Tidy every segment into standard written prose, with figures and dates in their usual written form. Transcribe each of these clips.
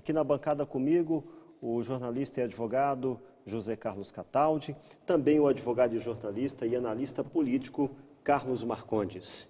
Aqui na bancada comigo, o jornalista e advogado José Carlos Cataldi, também o advogado e jornalista e analista político Carlos Marcondes.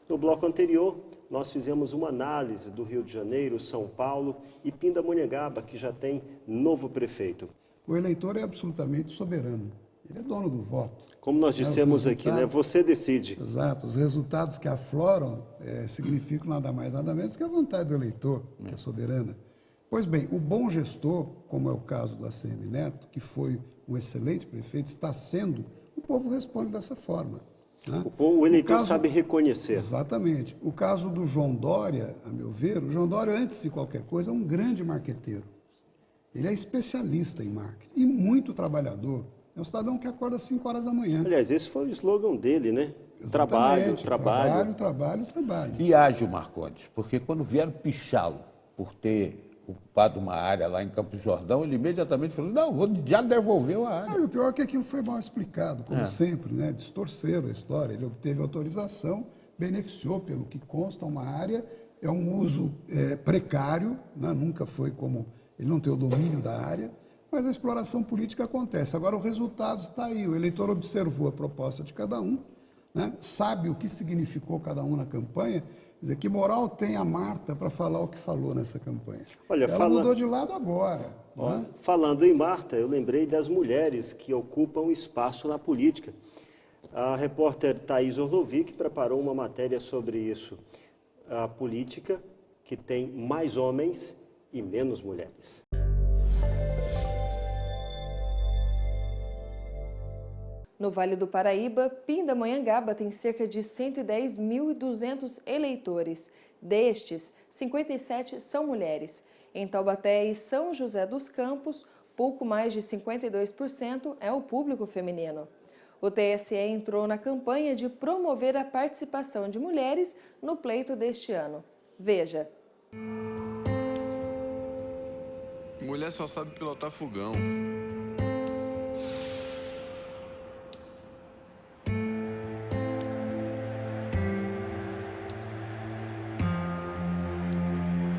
No bloco anterior, nós fizemos uma análise do Rio de Janeiro, São Paulo e Pindamonhangaba, que já tem novo prefeito. O eleitor é absolutamente soberano, ele é dono do voto. Como nós dissemos aqui, né? Você decide. Exato, os resultados que afloram significam nada mais, nada menos que a vontade do eleitor, que é soberana. Pois bem, o bom gestor, como é o caso do ACM Neto, que foi um excelente prefeito, está sendo, o povo responde dessa forma. Né? O eleitor sabe reconhecer. Exatamente. O caso do João Dória, a meu ver, o João Dória, antes de qualquer coisa, é um grande marqueteiro. Ele é especialista em marketing e muito trabalhador. É um cidadão que acorda às 5 horas da manhã. Aliás, esse foi o slogan dele, né? Exatamente. Trabalho. Trabalho. E ágil, Marcondes, porque quando vieram pichá-lo por ter ocupado uma área lá em Campos do Jordão, ele imediatamente falou, não, já devolveu a área. E o pior é que aquilo foi mal explicado, como sempre, né? Distorceram a história. Ele obteve autorização, beneficiou, pelo que consta, uma área, é um uso precário, né? Nunca foi como ele não tem o domínio da área, mas a exploração política acontece. Agora o resultado está aí, o eleitor observou a proposta de cada um, né? Sabe o que significou cada um na campanha. Quer dizer, que moral tem a Marta para falar o que falou nessa campanha? Olha, ela mudou de lado agora. Né? Falando em Marta, eu lembrei das mulheres que ocupam espaço na política. A repórter Thaís Orlovic preparou uma matéria sobre isso. A política que tem mais homens e menos mulheres. No Vale do Paraíba, Pindamonhangaba tem cerca de 110.200 eleitores. Destes, 57 são mulheres. Em Taubaté e São José dos Campos, pouco mais de 52% é o público feminino. O TSE entrou na campanha de promover a participação de mulheres no pleito deste ano. Veja. Mulher só sabe pilotar fogão.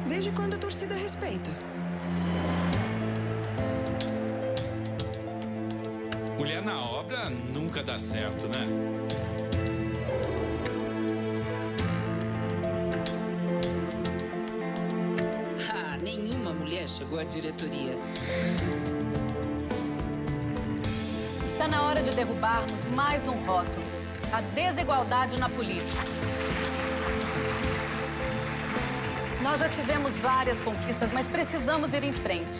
Desde quando a torcida respeita? Mulher na obra nunca dá certo, né? Nenhuma mulher chegou à diretoria. Está na hora de derrubarmos mais um rótulo: a desigualdade na política. Nós já tivemos várias conquistas, mas precisamos ir em frente.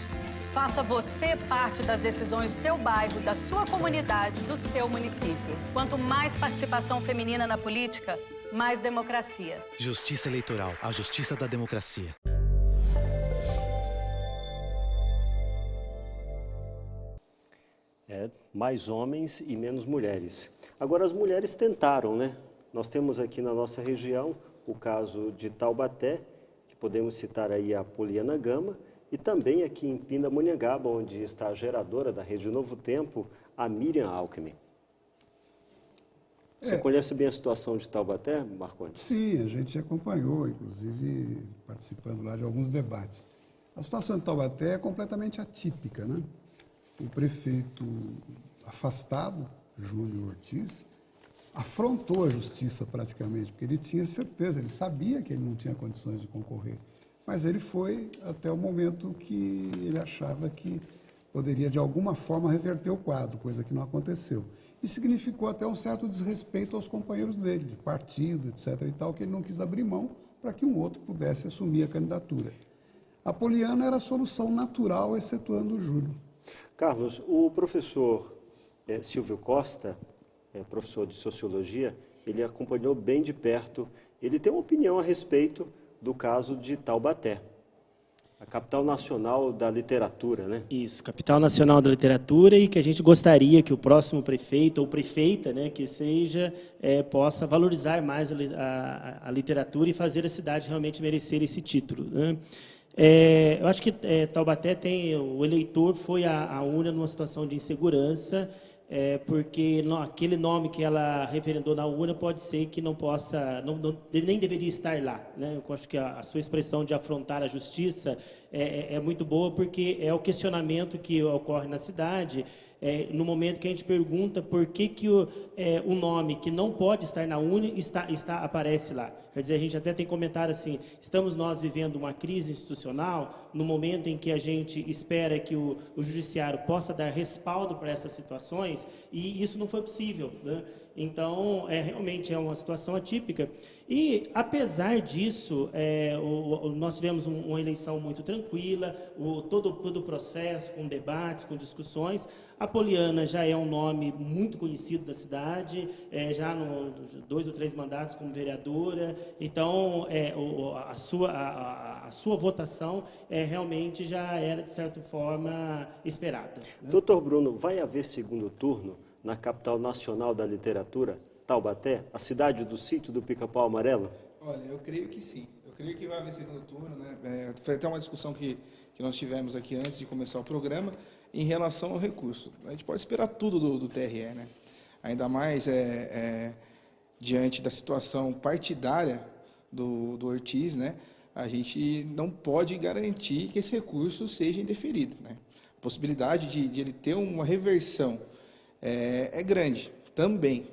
Faça você parte das decisões do seu bairro, da sua comunidade, do seu município. Quanto mais participação feminina na política, mais democracia. Justiça Eleitoral, a justiça da democracia. Mais homens e menos mulheres. Agora, as mulheres tentaram, né? Nós temos aqui na nossa região o caso de Taubaté, que podemos citar aí a Poliana Gama, e também aqui em Pindamonhangaba, onde está a geradora da Rede Novo Tempo, a Miriam Alckmin. Você conhece bem a situação de Taubaté, Marcondes? Sim, a gente acompanhou, inclusive participando lá de alguns debates. A situação de Taubaté é completamente atípica, né? O prefeito afastado, Júlio Ortiz, afrontou a justiça praticamente, porque ele tinha certeza, ele sabia que ele não tinha condições de concorrer, mas ele foi até o momento que ele achava que poderia de alguma forma reverter o quadro, coisa que não aconteceu. E significou até um certo desrespeito aos companheiros dele, de partido, etc. e tal, que ele não quis abrir mão para que um outro pudesse assumir a candidatura. A Poliana era a solução natural, excetuando o Júlio. Carlos, o professor Silvio Costa, professor de Sociologia, ele acompanhou bem de perto, ele tem uma opinião a respeito do caso de Taubaté, a capital nacional da literatura, né? Isso, capital nacional da literatura, e que a gente gostaria que o próximo prefeito ou prefeita, né, que seja, possa valorizar mais a literatura e fazer a cidade realmente merecer esse título, né? Eu acho que Taubaté o eleitor foi a urna numa situação de insegurança, porque aquele nome que ela referendou na urna pode ser que não possa, nem deveria estar lá, né? Eu acho que a sua expressão de afrontar a justiça é muito boa, porque é o questionamento que ocorre na cidade, no momento que a gente pergunta por que o nome que não pode estar na urna aparece lá. Quer dizer, a gente até tem comentado assim, estamos nós vivendo uma crise institucional, no momento em que a gente espera que o judiciário possa dar respaldo para essas situações, e isso não foi possível, né? Então, realmente é uma situação atípica. E, apesar disso, nós tivemos uma eleição muito tranquila, todo o processo, com debates, com discussões. A Poliana já é um nome muito conhecido da cidade, já 2 ou 3 mandatos como vereadora. Então, a sua votação realmente já era, de certa forma, esperada, né? Doutor Bruno, vai haver segundo turno na capital nacional da literatura, Taubaté, a cidade do sítio do Pica-Pau Amarelo? Olha, eu creio que sim. Eu creio que vai haver segundo turno, né? Foi até uma discussão que nós tivemos aqui antes de começar o programa em relação ao recurso. A gente pode esperar tudo do TRE, né? Ainda mais diante da situação partidária do Ortiz, né? A gente não pode garantir que esse recurso seja indeferido, né? A possibilidade de ele ter uma reversão é grande também.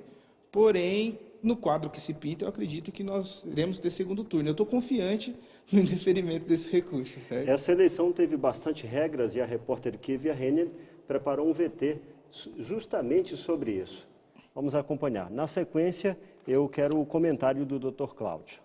Porém, no quadro que se pinta, eu acredito que nós iremos ter segundo turno. Eu estou confiante no indeferimento desse recurso, certo? Essa eleição teve bastante regras e a repórter Kivia Renner preparou um VT justamente sobre isso. Vamos acompanhar. Na sequência, eu quero o comentário do Dr. Cláudio.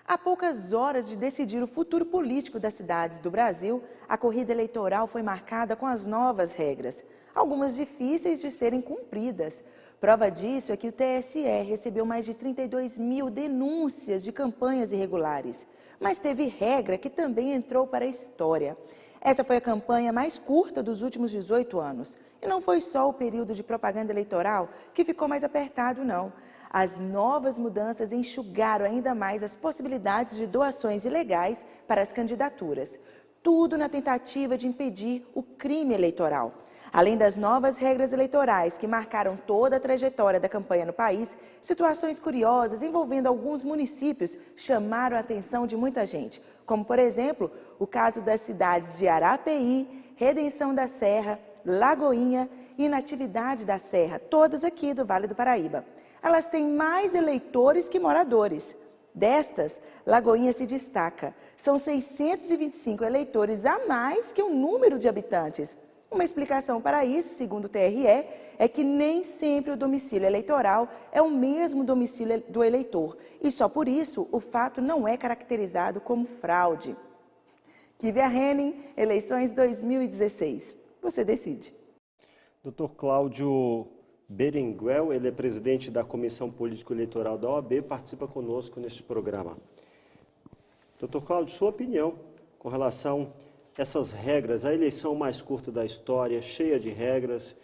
Há poucas horas de decidir o futuro político das cidades do Brasil, a corrida eleitoral foi marcada com as novas regras, algumas difíceis de serem cumpridas. Prova disso é que o TSE recebeu mais de 32 mil denúncias de campanhas irregulares. Mas teve regra que também entrou para a história. Essa foi a campanha mais curta dos últimos 18 anos. E não foi só o período de propaganda eleitoral que ficou mais apertado, não. As novas mudanças enxugaram ainda mais as possibilidades de doações ilegais para as candidaturas. Tudo na tentativa de impedir o crime eleitoral. Além das novas regras eleitorais que marcaram toda a trajetória da campanha no país, situações curiosas envolvendo alguns municípios chamaram a atenção de muita gente, como, por exemplo, o caso das cidades de Arapeí, Redenção da Serra, Lagoinha e Natividade da Serra, todas aqui do Vale do Paraíba. Elas têm mais eleitores que moradores. Destas, Lagoinha se destaca. São 625 eleitores a mais que o número de habitantes. Uma explicação para isso, segundo o TRE, é que nem sempre o domicílio eleitoral é o mesmo domicílio do eleitor. E só por isso, o fato não é caracterizado como fraude. Kivia Henning, eleições 2016. Você decide. Dr. Cláudio Berenguel, ele é presidente da Comissão Político-Eleitoral da OAB, participa conosco neste programa. Dr. Cláudio, sua opinião com relação a essas regras, a eleição mais curta da história, cheia de regras,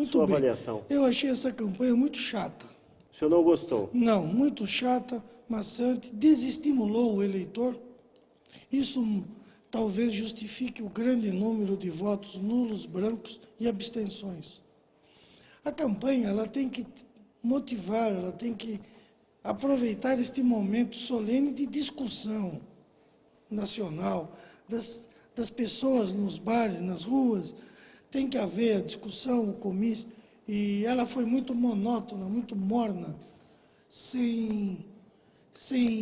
sua avaliação? Eu achei essa campanha muito chata. O senhor não gostou? Não, muito chata, maçante, desestimulou o eleitor. Isso talvez justifique o grande número de votos nulos, brancos e abstenções. A campanha ela tem que motivar, ela tem que aproveitar este momento solene de discussão nacional das pessoas nos bares, nas ruas. Tem que haver a discussão, o comício, e ela foi muito monótona, muito morna, sem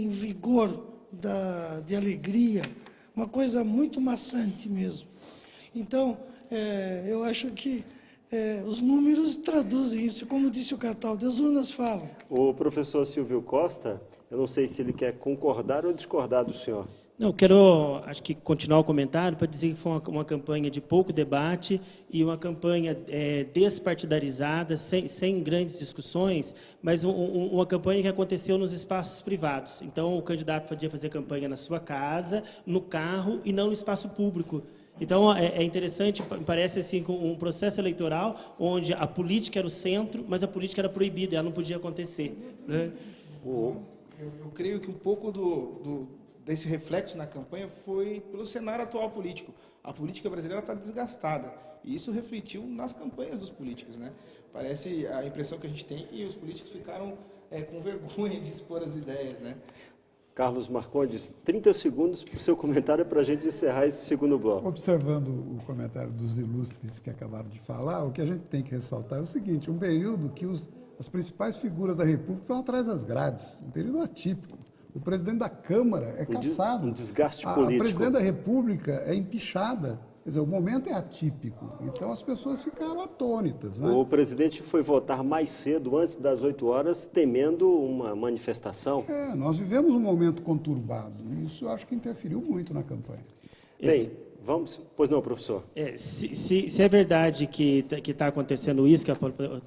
vigor de alegria, uma coisa muito maçante mesmo. Então, eu acho que os números traduzem isso, como disse o Cataldo, as urnas falam. O professor Silvio Costa, eu não sei se ele quer concordar ou discordar do senhor. Não, quero, acho que continuar o comentário para dizer que foi uma campanha de pouco debate e uma campanha despartidarizada, sem grandes discussões, mas uma campanha que aconteceu nos espaços privados. Então, o candidato podia fazer campanha na sua casa, no carro e não no espaço público. Então, é interessante, parece assim, um processo eleitoral onde a política era o centro, mas a política era proibida, ela não podia acontecer, né? Eu creio que um pouco desse reflexo na campanha foi pelo cenário atual político. A política brasileira está desgastada, e isso refletiu nas campanhas dos políticos, né? Parece, a impressão que a gente tem é que os políticos ficaram com vergonha de expor as ideias, né? Carlos Marcondes, 30 segundos para o seu comentário para a gente encerrar esse segundo bloco. Observando o comentário dos ilustres que acabaram de falar, o que a gente tem que ressaltar é o seguinte, um período que as principais figuras da República estão atrás das grades, um período atípico. O presidente da Câmara é caçado. Um desgaste político. A presidente da República é empichada. Quer dizer, o momento é atípico, então as pessoas ficaram atônitas, né? O presidente foi votar mais cedo, antes das 8 horas, temendo uma manifestação. Nós vivemos um momento conturbado, e isso eu acho que interferiu muito na campanha. Bem, vamos... Pois não, professor? Se é verdade que está acontecendo isso, que é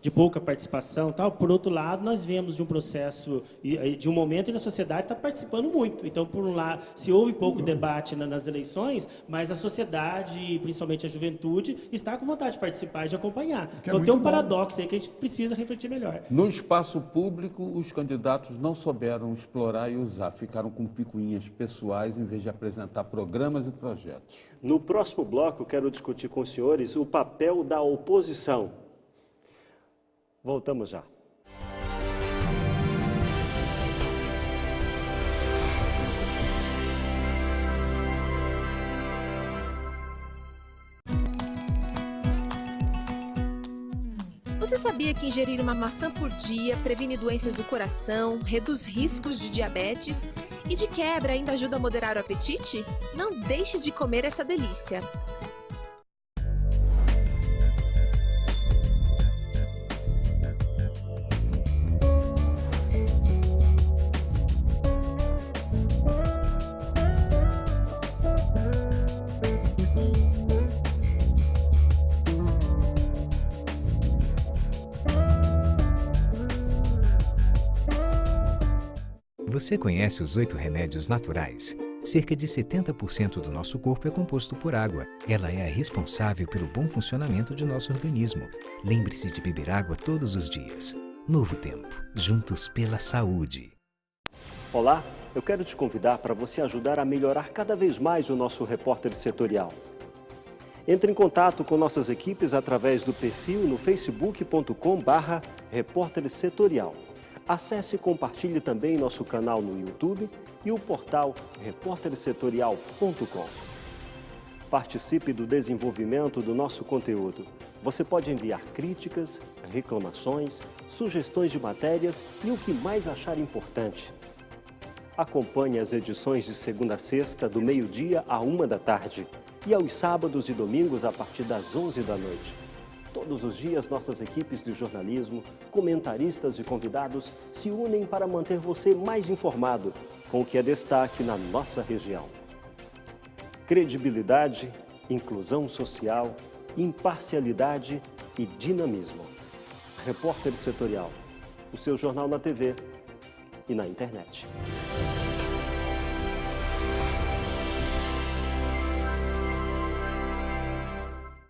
de pouca participação, tal, por outro lado, nós vemos de um processo, de um momento em que a sociedade está participando muito. Então, por um lado, se houve pouco debate nas eleições, mas a sociedade, principalmente a juventude, está com vontade de participar e de acompanhar. Então, tem um paradoxo aí que a gente precisa refletir melhor. No espaço público, os candidatos não souberam explorar e usar, ficaram com picuinhas pessoais em vez de apresentar programas e projetos. No próximo bloco, quero discutir com os senhores o papel da oposição. Voltamos já. Você sabia que ingerir uma maçã por dia previne doenças do coração, reduz riscos de diabetes e, de quebra, ainda ajuda a moderar o apetite? Não deixe de comer essa delícia! Você conhece os 8 remédios naturais? Cerca de 70% do nosso corpo é composto por água. Ela é a responsável pelo bom funcionamento de nosso organismo. Lembre-se de beber água todos os dias. Novo Tempo, juntos pela saúde. Olá, eu quero te convidar para você ajudar a melhorar cada vez mais o nosso repórter setorial. Entre em contato com nossas equipes através do perfil no facebook.com/repórter setorial. Acesse e compartilhe também nosso canal no YouTube e o portal repórtersetorial.com. Participe do desenvolvimento do nosso conteúdo. Você pode enviar críticas, reclamações, sugestões de matérias e o que mais achar importante. Acompanhe as edições de segunda a sexta, do meio-dia à 1 da tarde e aos sábados e domingos a partir das 11 da noite. Todos os dias, nossas equipes de jornalismo, comentaristas e convidados se unem para manter você mais informado com o que é destaque na nossa região. Credibilidade, inclusão social, imparcialidade e dinamismo. Repórter Setorial, o seu jornal na TV e na internet.